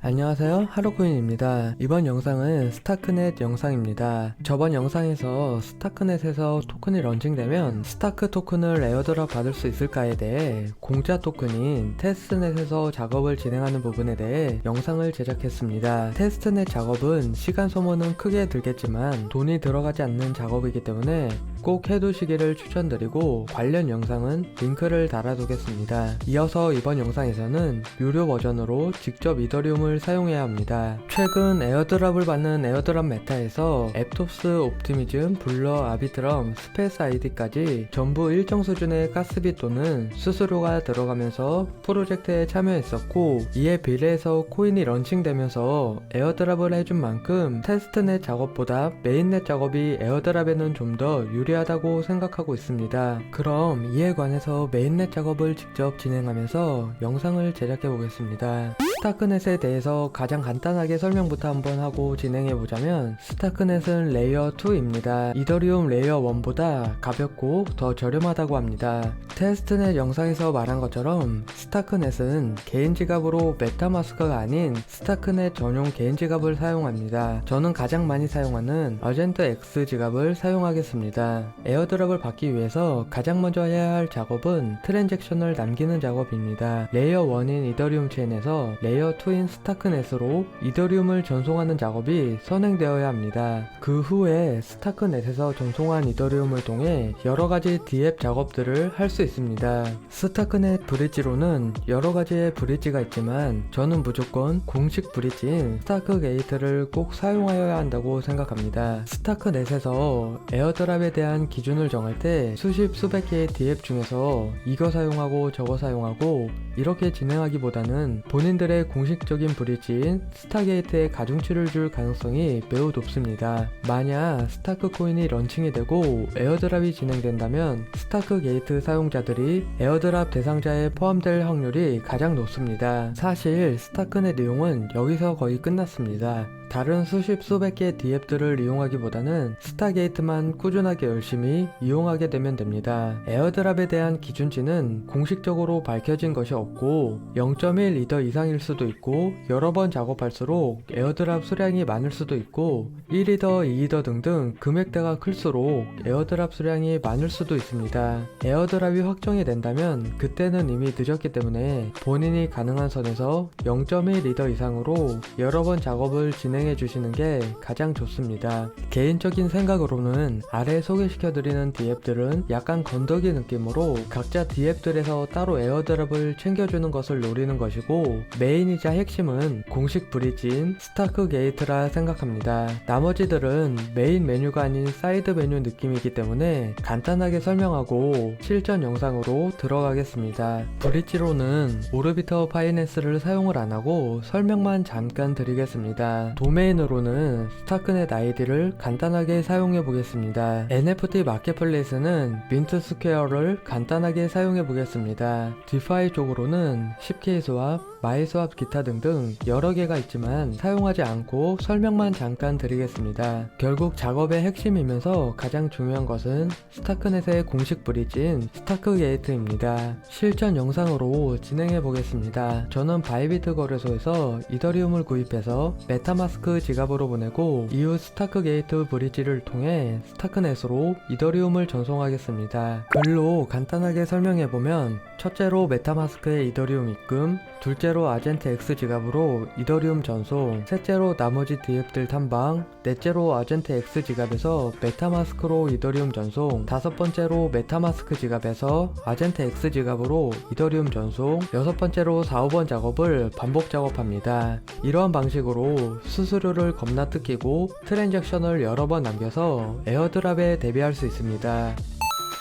안녕하세요, 하루코인입니다. 이번 영상은 스타크넷 영상입니다. 저번 영상에서 스타크넷에서 토큰이 런칭되면 스타크 토큰을 에어드랍 받을 수 있을까에 대해 공짜 토큰인 테스트넷에서 작업을 진행하는 부분에 대해 영상을 제작했습니다. 테스트넷 작업은 시간 소모는 크게 들겠지만 돈이 들어가지 않는 작업이기 때문에 꼭 해두시기를 추천드리고 관련 영상은 링크를 달아두겠습니다. 이어서 이번 영상에서는 유료 버전으로 직접 이더리움을 사용해야 합니다. 최근 에어드랍을 받는 에어드랍 메타에서 앱토스, 옵티미즘, 블러, 아비트럼, 스페이스 아이디까지 전부 일정 수준의 가스비 또는 수수료가 들어가면서 프로젝트에 참여했었고, 이에 비례해서 코인이 런칭되면서 에어드랍을 해준 만큼 테스트넷 작업보다 메인넷 작업이 에어드랍에는 좀 더 유리하다고 생각하고 있습니다. 그럼 이에 관해서 메인넷 작업을 직접 진행하면서 영상을 제작해 보겠습니다. 스타크넷에 대해서 가장 간단하게 설명부터 한번 하고 진행해보자면, 스타크넷은 레이어 2입니다. 이더리움 레이어 1보다 가볍고 더 저렴하다고 합니다. 테스트넷 영상에서 말한 것처럼 스타크넷은 개인 지갑으로 메타마스크가 아닌 스타크넷 전용 개인 지갑을 사용합니다. 저는 가장 많이 사용하는 어젠트 X 지갑을 사용하겠습니다. 에어드랍을 받기 위해서 가장 먼저 해야 할 작업은 트랜잭션을 남기는 작업입니다. 레이어 1인 이더리움 체인에서 레이어 2인 스타크넷으로 이더리움을 전송하는 작업이 선행되어야 합니다. 그 후에 스타크넷에서 전송한 이더리움을 통해 여러가지 디앱 작업들을 할 수 있습니다. 스타크넷 브릿지로는 여러가지의 브릿지가 있지만 저는 무조건 공식 브릿지인 스타크 게이트를 꼭 사용하여야 한다고 생각합니다. 스타크넷에서 에어드랍에 대한 기준을 정할 때 수십 수백 개의 디앱 중에서 이거 사용하고 저거 사용하고 이렇게 진행하기보다는 본인들의 공식적인 브릿지인 스타게이트에 가중치를 줄 가능성이 매우 높습니다. 만약 스타크 코인이 런칭이 되고 에어드랍이 진행된다면 스타크 게이트 사용자들이 에어드랍 대상자에 포함될 확률이 가장 높습니다. 사실 스타크넷 이용은 여기서 거의 끝났습니다. 다른 수십 수백 개의 디앱들을 이용하기보다는 스타게이트만 꾸준하게 열심히 이용하게 되면 됩니다. 에어드랍에 대한 기준치는 공식적으로 밝혀진 것이 없고 0.1 이더 이상일 수도 있고 여러 번 작업할수록 에어드랍 수량이 많을 수도 있고 1이더, 2이더 등등 금액대가 클수록 에어드랍 수량이 많을 수도 있습니다. 에어드랍이 확정이 된다면 그때는 이미 늦었기 때문에 본인이 가능한 선에서 0.1 이더 이상으로 여러 번 작업을 진행해 주시는 게 가장 좋습니다. 개인적인 생각으로는 아래 소개시켜드리는 디앱들은 약간 건더기 느낌으로 각자 디앱들에서 따로 에어드랍을 챙겨주는 것을 노리는 것이고, 메인이자 핵심은 공식 브릿지인 스타크 게이트라 생각합니다. 나머지들은 메인 메뉴가 아닌 사이드 메뉴 느낌이기 때문에 간단하게 설명하고 실전 영상으로 들어가겠습니다. 브릿지로는 오르비터 파이낸스를 사용을 안하고 설명만 잠깐 드리겠습니다. 도메인으로는 스타크넷 아이디를 간단하게 사용해 보겠습니다. NFT 마켓플레이스는 민트 스퀘어를 간단하게 사용해 보겠습니다. 디파이 쪽으로는 10K 스왑, 마이 스왑 기타 등등 여러 개가 있지만 사용하지 않고 설명만 잠깐 드리겠습니다. 결국 작업의 핵심이면서 가장 중요한 것은 스타크넷의 공식 브릿지인 스타크 게이트입니다. 실전 영상으로 진행해 보겠습니다. 저는 바이비트 거래소에서 이더리움을 구입해서 메타마스크 지갑으로 보내고 이후 스타크 게이트 브릿지를 통해 스타크넷으로 이더리움을 전송하겠습니다. 글로 간단하게 설명해보면, 첫째로 메타마스크에 이더리움 입금, 둘째로 아젠트 X 지갑으로 이더리움 전송, 셋째로 나머지 디앱들 탐방, 넷째로 아젠트 X 지갑에서 메타마스크로 이더리움 전송, 다섯 번째로 메타마스크 지갑에서 아젠트 X 지갑으로 이더리움 전송, 여섯 번째로 4, 5번 작업을 반복 작업합니다. 이러한 방식으로 수수료를 겁나 뜯기고 트랜잭션을 여러 번 남겨서 에어드랍에 대비할 수 있습니다.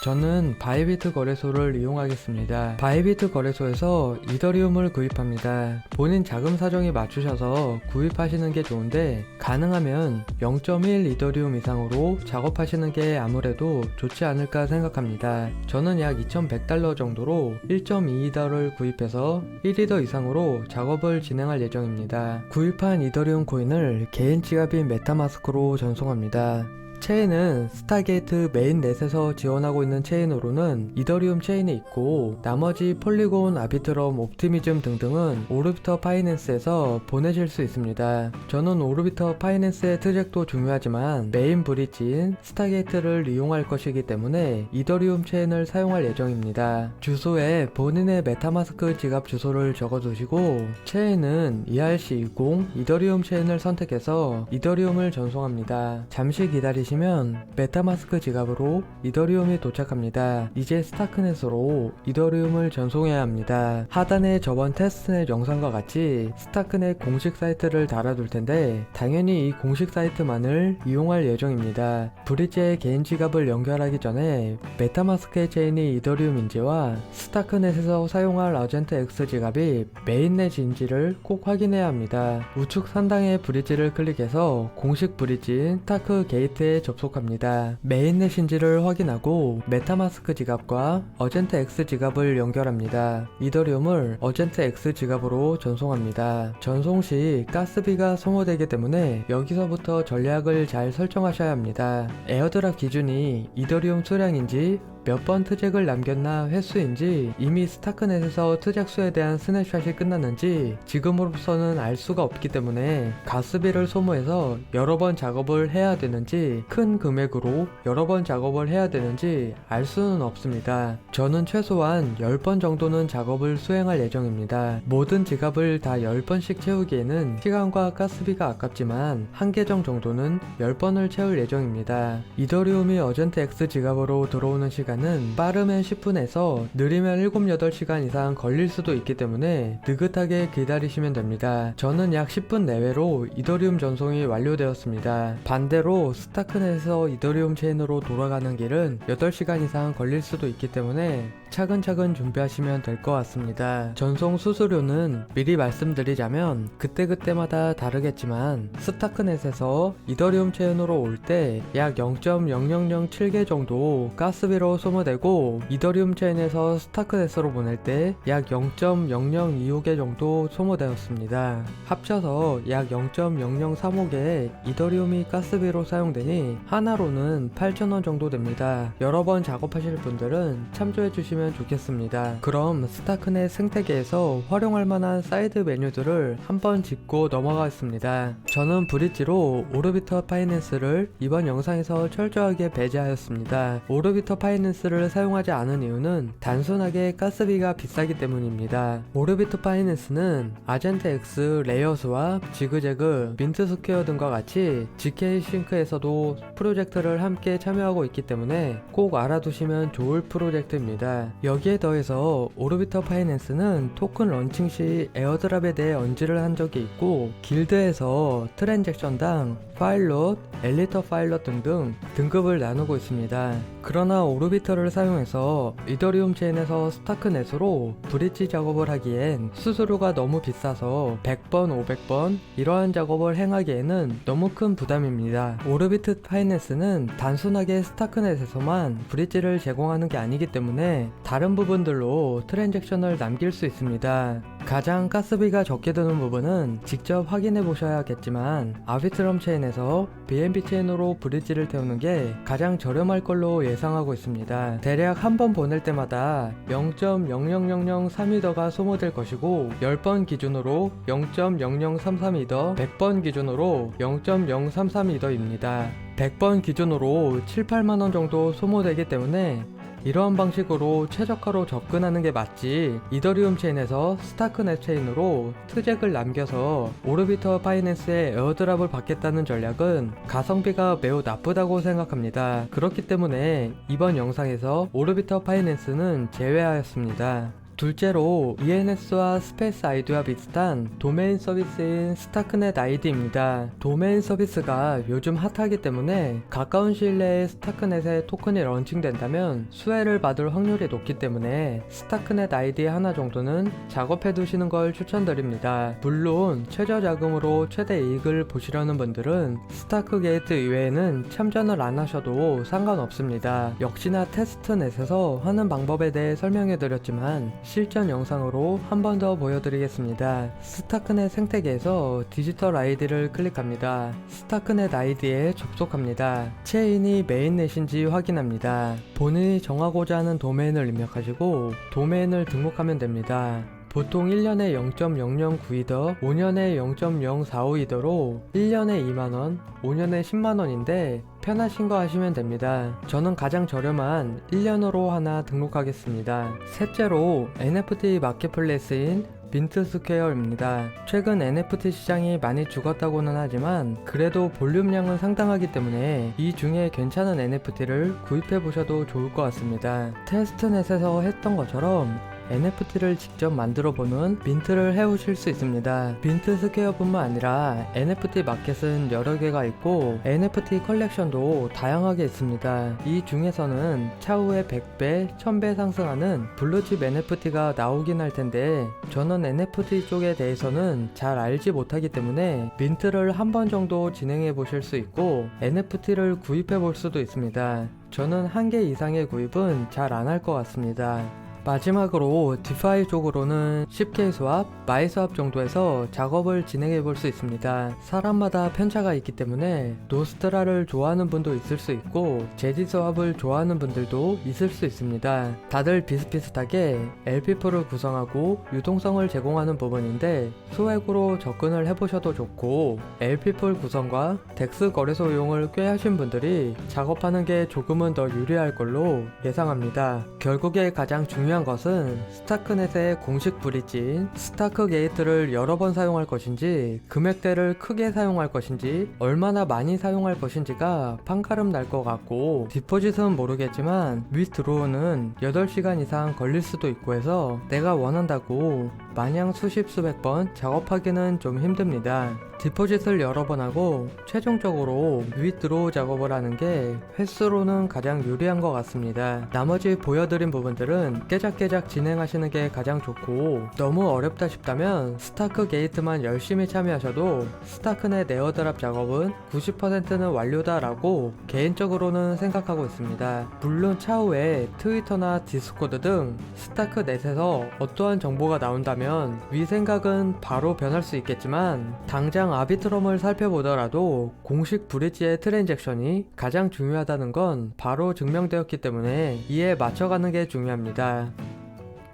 저는 바이비트 거래소를 이용하겠습니다. 바이비트 거래소에서 이더리움을 구입합니다. 본인 자금 사정에 맞추셔서 구입하시는 게 좋은데, 가능하면 0.1 이더리움 이상으로 작업하시는 게 아무래도 좋지 않을까 생각합니다. 저는 약 2100달러 정도로 1.2 이더를 구입해서 1이더 이상으로 작업을 진행할 예정입니다. 구입한 이더리움 코인을 개인 지갑인 메타마스크로 전송합니다. 체인은 스타게이트 메인넷에서 지원하고 있는 체인으로는 이더리움 체인이 있고, 나머지 폴리곤, 아비트럼, 옵티미즘 등등은 오르비터 파이낸스에서 보내실 수 있습니다. 저는 오르비터 파이낸스의 트랙도 중요하지만 메인 브릿지인 스타게이트를 이용할 것이기 때문에 이더리움 체인을 사용할 예정입니다. 주소에 본인의 메타마스크 지갑 주소를 적어두시고, 체인은 ERC20 이더리움 체인을 선택해서 이더리움을 전송합니다. 잠시 기다리시면 메타마스크 지갑으로 이더리움이 도착합니다. 이제 스타크넷으로 이더리움을 전송해야 합니다. 하단에 저번 테스트넷 영상과 같이 스타크넷 공식 사이트를 달아둘 텐데, 당연히 이 공식 사이트만을 이용할 예정입니다. 브릿지에 개인 지갑을 연결하기 전에 메타마스크의 체인이 이더리움인지와 스타크넷에서 사용할 아젠트 X 지갑이 메인넷인지를 꼭 확인해야 합니다. 우측 상단의 브릿지를 클릭해서 공식 브릿지인 스타크 게이트에 접속합니다. 메인넷인지를 확인하고 메타마스크 지갑과 어젠트 X 지갑을 연결합니다. 이더리움을 어젠트 X 지갑으로 전송합니다. 전송 시 가스비가 소모되기 때문에 여기서부터 전략을 잘 설정하셔야 합니다. 에어드랍 기준이 이더리움 수량인지 몇 번 트잭을 남겼나 횟수인지, 이미 스타크넷에서 트잭 수에 대한 스냅샷이 끝났는지 지금으로서는 알 수가 없기 때문에 가스비를 소모해서 여러 번 작업을 해야 되는지, 큰 금액으로 여러 번 작업을 해야 되는지 알 수는 없습니다. 저는 최소한 10번 정도는 작업을 수행할 예정입니다. 모든 지갑을 다 10번씩 채우기에는 시간과 가스비가 아깝지만 한 계정 정도는 10번을 채울 예정입니다. 이더리움이 어젠트 X 지갑으로 들어오는 시간은 빠르면 10분에서 느리면 7, 8시간 이상 걸릴 수도 있기 때문에 느긋하게 기다리시면 됩니다. 저는 약 10분 내외로 이더리움 전송이 완료되었습니다. 반대로 스타크넷에서 이더리움 체인으로 돌아가는 길은 8시간 이상 걸릴 수도 있기 때문에 차근차근 준비하시면 될 것 같습니다. 전송 수수료는 미리 말씀드리자면 그때그때마다 다르겠지만, 스타크넷에서 이더리움 체인으로 올 때 약 0.0007개 정도 가스비로 소모되고, 이더리움 체인에서 스타크넷으로 보낼 때 약 0.0025개 정도 소모되었습니다. 합쳐서 약 0.0035개의 이더리움이 가스비로 사용되니 하나로는 8,000원 정도 됩니다. 여러 번 작업하실 분들은 참조해 주시면 좋겠습니다. 그럼 스타크넷 생태계에서 활용할 만한 사이드 메뉴들을 한번 짚고 넘어가겠습니다. 저는 브릿지로 오르비터 파이낸스를 이번 영상에서 철저하게 배제하였습니다. 오르비터 파이낸스를 사용하지 않은 이유는 단순하게 가스비가 비싸기 때문입니다. 오르비터 파이낸스는 아젠트 X, 레이어스와 지그재그, 민트 스퀘어 등과 같이 GK 싱크에서도 프로젝트를 함께 참여하고 있기 때문에 꼭 알아두시면 좋을 프로젝트입니다. 여기에 더해서 오르비터 파이낸스는 토큰 런칭 시 에어드랍에 대해 언지를 한 적이 있고, 길드에서 트랜잭션당 파일럿, 엘리터 파일럿 등등 등급을 나누고 있습니다. 그러나 오르비터를 사용해서 이더리움 체인에서 스타크넷으로 브릿지 작업을 하기엔 수수료가 너무 비싸서 100번, 500번 이러한 작업을 행하기에는 너무 큰 부담입니다. 오르비트 파이낸스는 단순하게 스타크넷에서만 브릿지를 제공하는 게 아니기 때문에 다른 부분들로 트랜잭션을 남길 수 있습니다. 가장 가스비가 적게 드는 부분은 직접 확인해 보셔야겠지만, 아비트럼 체인에서 BNB 체인으로 브릿지를 태우는 게 가장 저렴할 걸로 예상하고 있습니다. 대략 한 번 보낼 때마다 0.00003이더가 소모될 것이고, 10번 기준으로 0.0033이더, 100번 기준으로 0.033이더입니다. 100번 기준으로 7, 8만원 정도 소모되기 때문에 이러한 방식으로 최저가로 접근하는 게 맞지, 이더리움 체인에서 스타크넷 체인으로 트잭을 남겨서 오르비터 파이낸스의 에어드랍을 받겠다는 전략은 가성비가 매우 나쁘다고 생각합니다. 그렇기 때문에 이번 영상에서 오르비터 파이낸스는 제외하였습니다. 둘째로 ENS와 스페이스 아이디와 비슷한 도메인 서비스인 스타크넷 아이디입니다. 도메인 서비스가 요즘 핫하기 때문에 가까운 시일 내에 스타크넷에 토큰이 런칭된다면 수혜를 받을 확률이 높기 때문에 스타크넷 아이디 하나 정도는 작업해 두시는 걸 추천드립니다. 물론 최저 자금으로 최대 이익을 보시려는 분들은 스타크 게이트 이외에는 참전을 안 하셔도 상관없습니다. 역시나 테스트넷에서 하는 방법에 대해 설명해 드렸지만 실전 영상으로 한 번 더 보여드리겠습니다. 스타크넷 생태계에서 디지털 아이디를 클릭합니다. 스타크넷 아이디에 접속합니다. 체인이 메인넷인지 확인합니다. 본인이 정하고자 하는 도메인을 입력하시고 도메인을 등록하면 됩니다. 보통 1년에 0.009이더, 5년에 0.045이더로 1년에 2만원, 5년에 10만원인데 편하신 거 하시면 됩니다. 저는 가장 저렴한 1년으로 하나 등록하겠습니다. 셋째로 NFT 마켓플레이스인 민트스퀘어입니다. 최근 NFT 시장이 많이 죽었다고는 하지만 그래도 볼륨량은 상당하기 때문에 이 중에 괜찮은 NFT를 구입해 보셔도 좋을 것 같습니다. 테스트넷에서 했던 것처럼 NFT를 직접 만들어보는 민트를 해오실 수 있습니다. 민트 스퀘어뿐만 아니라 NFT 마켓은 여러 개가 있고 NFT 컬렉션도 다양하게 있습니다. 이 중에서는 차후에 100배, 1000배 상승하는 블루칩 NFT가 나오긴 할 텐데 저는 NFT 쪽에 대해서는 잘 알지 못하기 때문에 민트를 한 번 정도 진행해 보실 수 있고 NFT를 구입해 볼 수도 있습니다. 저는 한 개 이상의 구입은 잘 안 할 것 같습니다. 마지막으로 디파이 쪽으로는 10K 스왑, 마이 스왑 정도에서 작업을 진행해 볼 수 있습니다. 사람마다 편차가 있기 때문에 노스트라를 좋아하는 분도 있을 수 있고 제디 스왑을 좋아하는 분들도 있을 수 있습니다. 다들 비슷비슷하게 LP4를 구성하고 유동성을 제공하는 부분인데 소액으로 접근을 해보셔도 좋고 LP4 구성과 덱스 거래소 이용을 꽤 하신 분들이 작업하는 게 조금은 더 유리할 걸로 예상합니다. 결국에 가장 중요한 것은 스타크넷의 공식 브릿지인 스타크 게이트를 여러 번 사용할 것인지 금액대를 크게 사용할 것인지 얼마나 많이 사용할 것인지가 판가름 날 것 같고 디포짓은 모르겠지만 위드로우는 8시간 이상 걸릴 수도 있고 해서 내가 원한다고 마냥 수십 수백 번 작업하기는 좀 힘듭니다. 디포짓을 여러 번 하고 최종적으로 위드로우 작업을 하는 게 횟수로는 가장 유리한 것 같습니다. 나머지 보여드린 부분들은 깨작깨작 진행하시는 게 가장 좋고 너무 어렵다 싶다면 스타크 게이트만 열심히 참여하셔도 스타크넷 에어드랍 작업은 90%는 완료다 라고 개인적으로는 생각하고 있습니다. 물론 차후에 트위터나 디스코드 등 스타크넷에서 어떠한 정보가 나온다면 위 생각은 바로 변할 수 있겠지만 당장 아비트럼을 살펴보더라도 공식 브릿지의 트랜잭션이 가장 중요하다는 건 바로 증명되었기 때문에 이에 맞춰가는 게 중요합니다.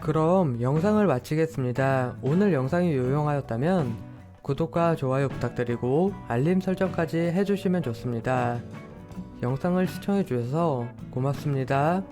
그럼 영상을 마치겠습니다. 오늘 영상이 유용하였다면 구독과 좋아요 부탁드리고 알림 설정까지 해주시면 좋습니다. 영상을 시청해주셔서 고맙습니다.